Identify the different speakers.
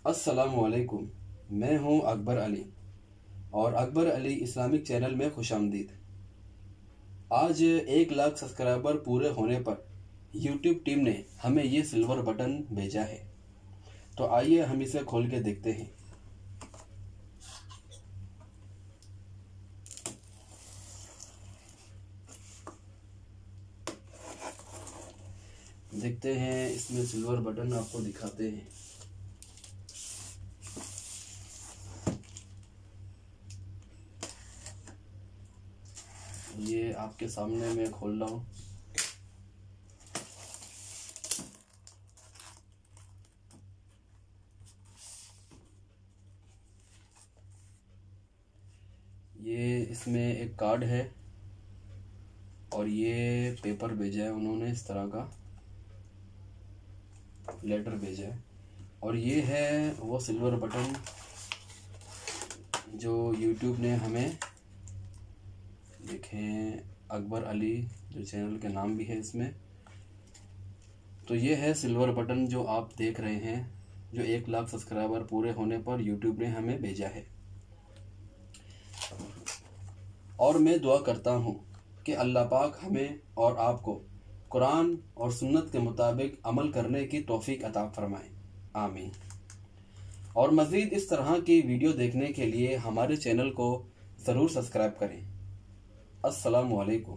Speaker 1: अस्सलामुअलैकुम। मैं हूं अकबर अली और अकबर अली इस्लामिक चैनल में खुशामदीद। आज 1 लाख सब्सक्राइबर पूरे होने पर यूट्यूब टीम ने हमें ये सिल्वर बटन भेजा है, तो आइए हम इसे खोल के देखते हैं। देखते हैं इसमें सिल्वर बटन, आपको दिखाते हैं। ये आपके सामने मैं खोल रहा हूँ। ये इसमें एक कार्ड है और ये पेपर भेजा है उन्होंने, इस तरह का लेटर भेजा है। और ये है वो सिल्वर बटन जो यूट्यूब ने हमें, देखें अकबर अली जो चैनल के नाम भी है इसमें। तो ये है सिल्वर बटन जो आप देख रहे हैं, जो 1 लाख सब्सक्राइबर पूरे होने पर यूट्यूब ने हमें भेजा है। और मैं दुआ करता हूँ कि अल्लाह पाक हमें और आपको कुरान और सुन्नत के मुताबिक अमल करने की तौफीक अता फरमाए, आमीन। और मज़ीद इस तरह की वीडियो देखने के लिए हमारे चैनल को ज़रूर सब्सक्राइब करें। अस्सलामु अलैकुम।